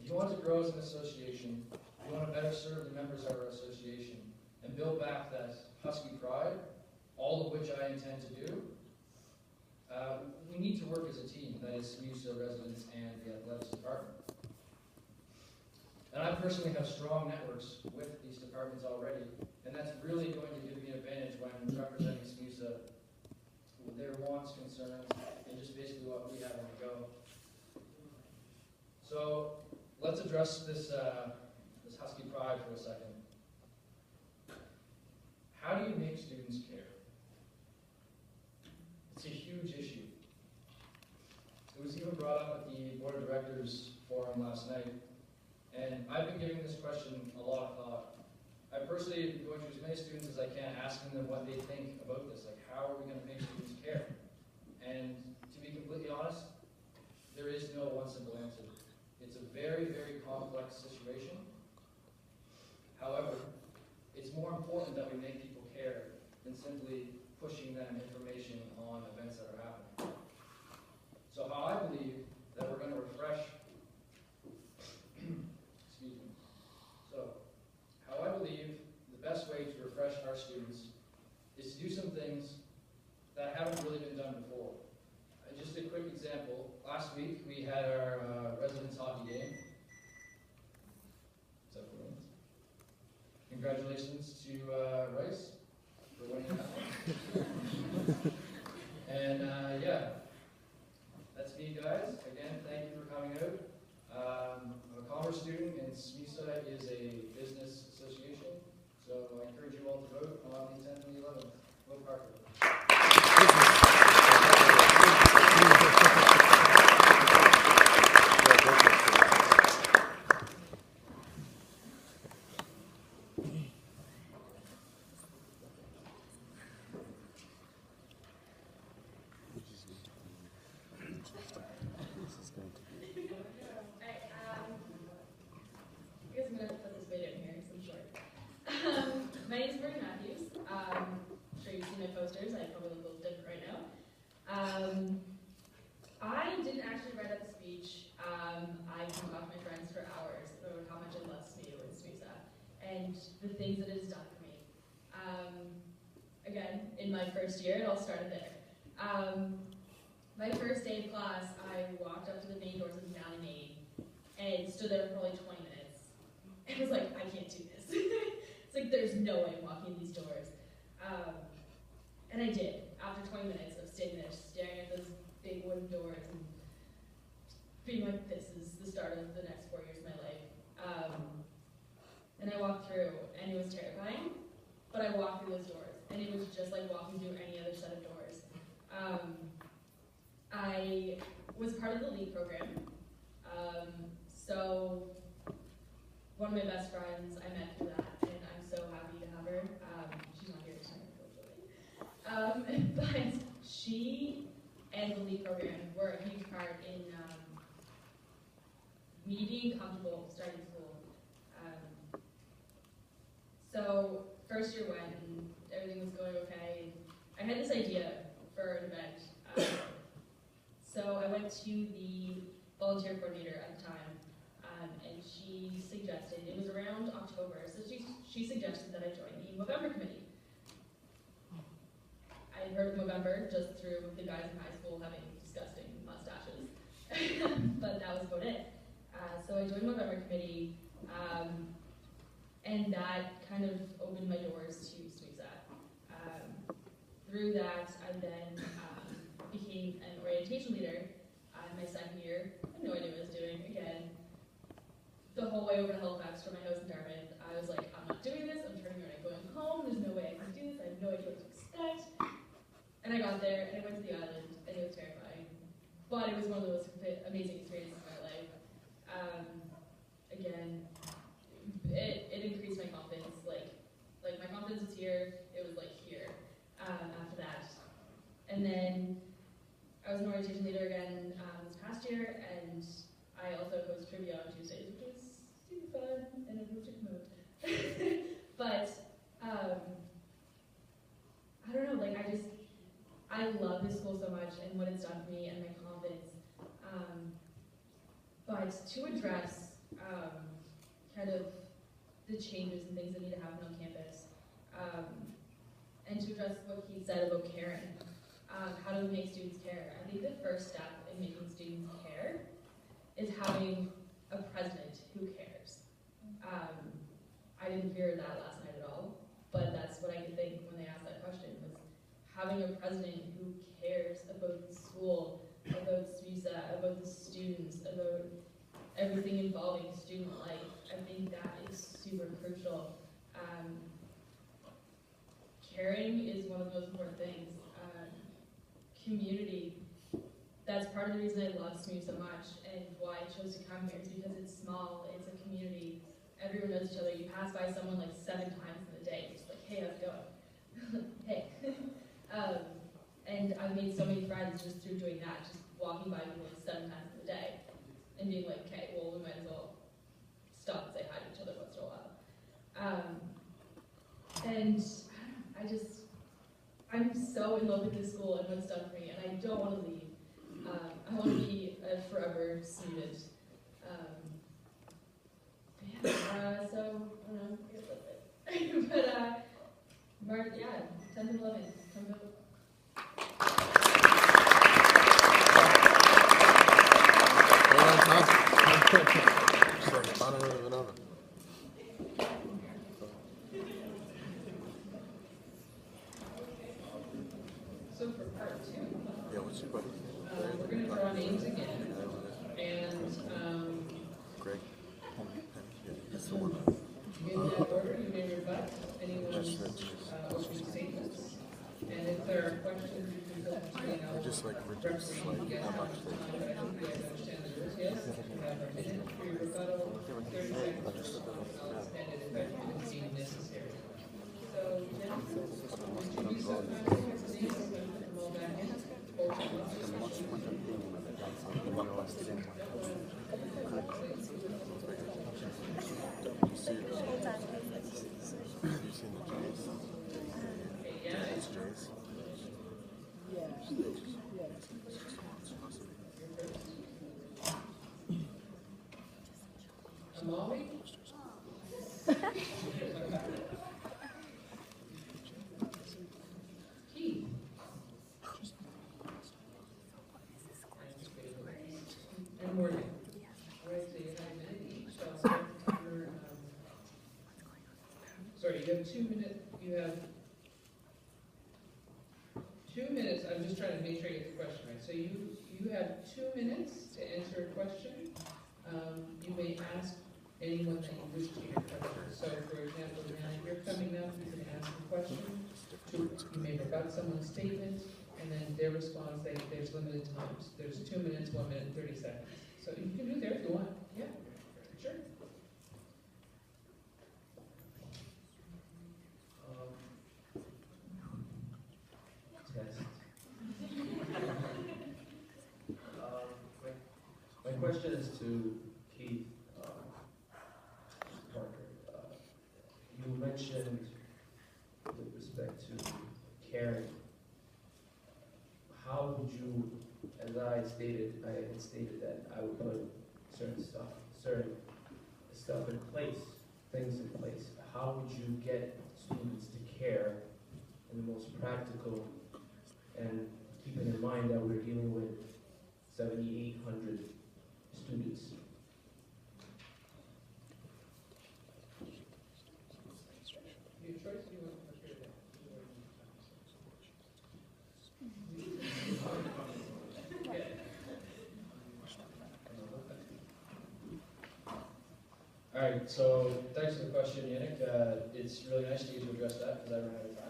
If you want to grow as an association, if you want to better serve the members of our association, and build back that Husky pride, all of which I intend to do, we need to work as a team, that is SMUSA residents and the athletics department. And I personally have strong networks with these departments already, and that's really going to give me an advantage when representing SMUSA with their wants, concerns, and just basically what we have on the go. So let's address this Husky pride for a second. How do you make students care? It's a huge issue. It was even brought up at the Board of Directors forum last night, and I've been giving this question a lot of thought. I personally am going to as many students as I can, asking them what they think about this. Like, how are we going to make students care? And to be completely honest, there is no one simple answer. It's a very, very complex situation. However, it's more important that we make people care than simply pushing them information on events that are happening. So how I believe that we're going to refresh, excuse me. So how I believe the best way to refresh our students is to do some things that haven't really been done before. Just a quick example, last week we had our residence hockey game. Congratulations to Rice for winning that one. And yeah, that's me, guys. Again, thank you for coming out. I'm a commerce student, and SMUSA is a business association. So I encourage you all to vote on the 10th and the 11th. Vote Parker. I didn't actually write out the speech. I can talk to my friends for hours about how much I love SMUSA and the things that it has done for me. Again, in my first year, it all started there. My first day of class, I walked up to the main doors of Valley Main and stood there for probably 20 minutes. And was like, I can't do this. It's like, there's no way I'm walking in these doors. And I did, after 20 minutes of sitting there, staring at those big wooden doors and being like, this is the start of the next 4 years of my life. And I walked through, and it was terrifying, but I walked through those doors, and it was just like walking through any other set of doors. I was part of the league program, so one of my best friends I met through that, and I'm so happy to have her. She's not here tonight, unfortunately. But she and the league program were a huge part in me being comfortable starting school. So first year went and everything was going okay. I had this idea for an event. So I went to the volunteer coordinator at the time, and she suggested, it was around October, so she suggested that I join the Movember committee. I had heard of Movember just through the guys in high school having disgusting mustaches, but that was about it. So I joined the Movember committee, and that kind of opened my doors to SMUSA. Through that, I then became an orientation leader in my second year. I had no idea what I was doing. Again, the whole way over to Halifax from my house in Dartmouth, I was like, I'm not doing this, I'm turning around and going home, there's no way I can do this, I have no idea what to expect. And I got there, and I went to the island, and it was terrifying. But it was one of the most amazing experiences of my life. Again, it increased my confidence. Like my confidence was here, it was like here after that. And then I was an orientation leader again this past year, and I also host trivia on Tuesdays, which was super fun, and I moved to Commode. But I don't know, like I love this school so much and what it's done for me and my confidence. But to address kind of the changes and things that need to happen on campus. And to address what he said about caring, how do we make students care? I think the first step in making students care is having a president who cares. I didn't hear that last night at all, but that's what I could think when they asked that question, was having a president who cares about the school, about SMUSA, about the students, about everything involving student life. I think that is super crucial. Caring is one of the most important things. Community, that's part of the reason I love SMU so much and why I chose to come here is because it's small, it's a community, everyone knows each other. You pass by someone like 7 times in the day, just like, hey, how's it going? Hey. And I've made so many friends just through doing that, just walking by people like 7 times in the day and being like, okay, well, we might as well stop and say hi to each other once in a while. And I'm so in love with this school and what it's done for me, and I don't want to leave. I want to be a forever student. So, I don't know, I guess that's it. But, March, yeah, 10th and 11th, come vote. So for part 2, Yeah, what's your question? we're going to draw names again, and Greg? That's the one. in that order, you may rebut anyone's opening statements, and if there are questions, you can put between I just like reduce representing like the how much but I think you guys understand the rules, yes? You have a minute for your rebuttal, 30 seconds, I'll extend it if it's deemed necessary. So, Jen, would you be so kind to put the names, I'm going to put them all back in, or Molly? Keith? And Morgan? All right, so you have a minute each, so I'll start the timer. Sorry, you have 2 minutes, you have 2 minutes, I'm just trying to make sure I get the question right. So you have 2 minutes to answer a question. You may ask anyone that you wish to hear question. So, for example, now you're coming up, you can ask a question. You may rebut someone's statement, and then their response, there's limited times. There's 2 minutes, 1 minute, 30 seconds. So you can do there if you want. Yeah, sure. Test. My question is to Keith Parker. You mentioned with respect to caring. How would you, as I had stated that I would put certain stuff in place, things in place. How would you get students to care in the most practical, and keeping in mind that we're dealing with 7,800 students? Your choice, you want to hear that? All right, so thanks for the question, Yannick. It's really nice to get to address that because I ran out of time.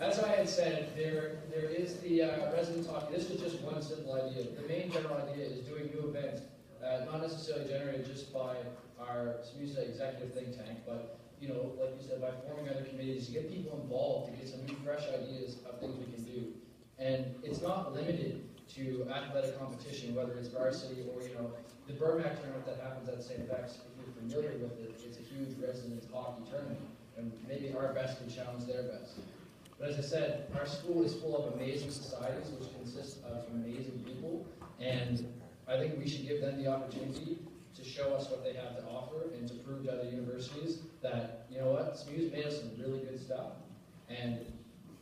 As I had said, there is the resident talk. This was just one simple idea. The main general idea is doing new events, not necessarily generated just by our SMUSA executive think tank, but like you said, by forming other committees, to get people involved, to get some new, fresh ideas of things we can do. And it's not limited to athletic competition, whether it's varsity or, the Burmac tournament that happens at St. Beck's. If you're familiar with it, it's a huge resident hockey tournament. and maybe our best could challenge their best. But as I said, our school is full of amazing societies which consist of amazing people, and I think we should give them the opportunity to show us what they have to offer and to prove to other universities that, you know what, SMU's made us some really good stuff, and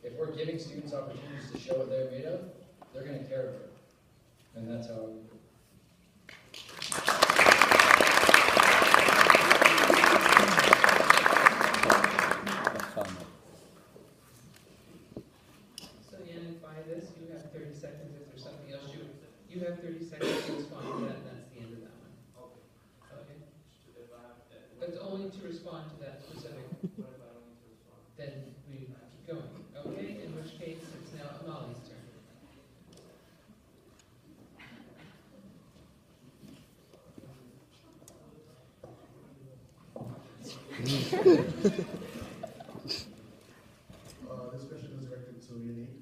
if we're giving students opportunities to show what they're made of, they're going to care about it. And that's how I would. So Yannick, by this, you have 30 seconds. Is there something else you have 30 seconds to respond to that, and that's the end of that one. Okay. That's only to respond to that specific. Then we keep going. Okay, in which case it's now Amali's turn. This question is directed to Unique.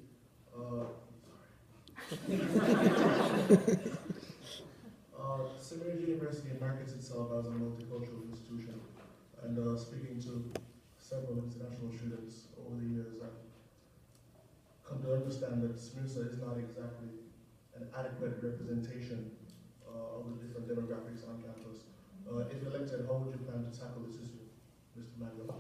SMUSA University markets itself as a multicultural institution, and speaking to several international students over the years, I've come to understand that SMUSA is not exactly an adequate representation of the different demographics on campus. If elected, how would you plan to tackle this issue, Mr. Manuel?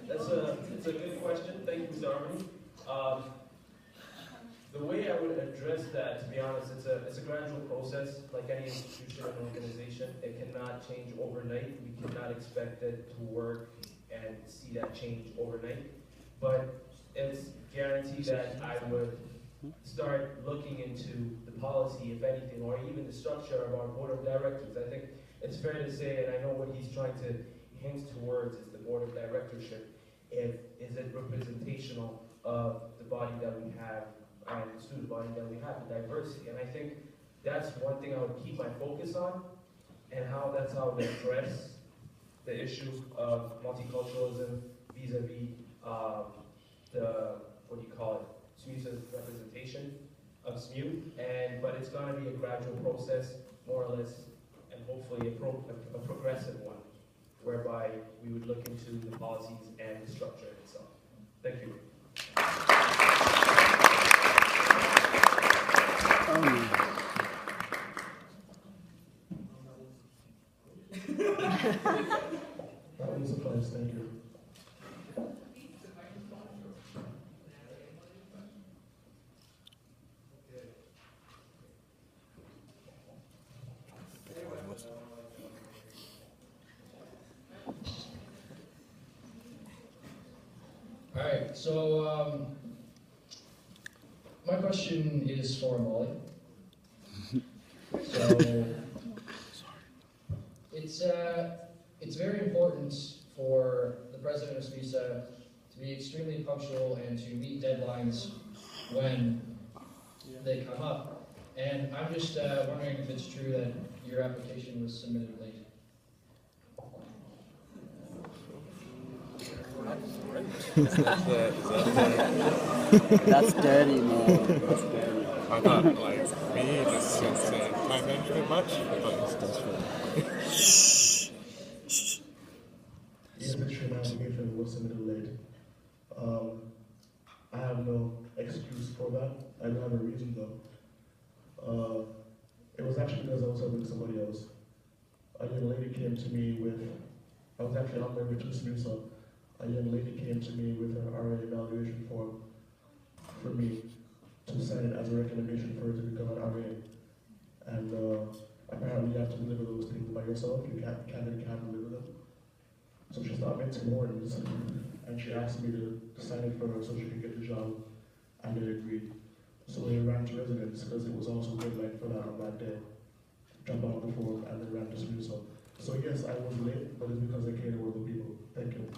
That's a good question. Thank you, Mr. Armory. The way I would address that, to be honest, it's a gradual process. Like any institution and organization, it cannot change overnight. We cannot expect it to work and see that change overnight. But it's guaranteed that I would start looking into the policy, if anything, or even the structure of our board of directors. I think it's fair to say, and I know what he's trying to hint towards is the board of directorship. Is it representational of the body that we have and the student body that we have, the diversity? And I think that's one thing I would keep my focus on, and that's how we address the issue of multiculturalism vis-a-vis SMUSA's representation of SMU. But it's going to be a gradual process, more or less, and hopefully a progressive one, whereby we would look into the policies and the structure itself. Thank you. That was a place, thank you. All right, so my question is for Molly. So it's very important for the president of SMUSA to be extremely punctual and to meet deadlines when they come up. And I'm just wondering if it's true that your application was submitted late. That's dirty, man. That's dirty. I thought, like, me, just time management much, but Yes, it's true, my application was submitted late. I have no excuse for that. I don't have a reason though. It was actually because I was helping somebody else. A young lady came to me with, I was actually on my way to SMUSA. A young lady came to me with an RA evaluation form for me to sign as a recommendation for her to become an RA. And apparently you have to deliver those things by yourself. You can't deliver them. So she started making mornings, and she asked me to sign it for her so she could get the job, and I agreed. So I ran to residence because it was also deadline for that on that day. Jump out the form and then ran to SMUSA. So yes, I was late, but it's because I cared about the people. Thank you.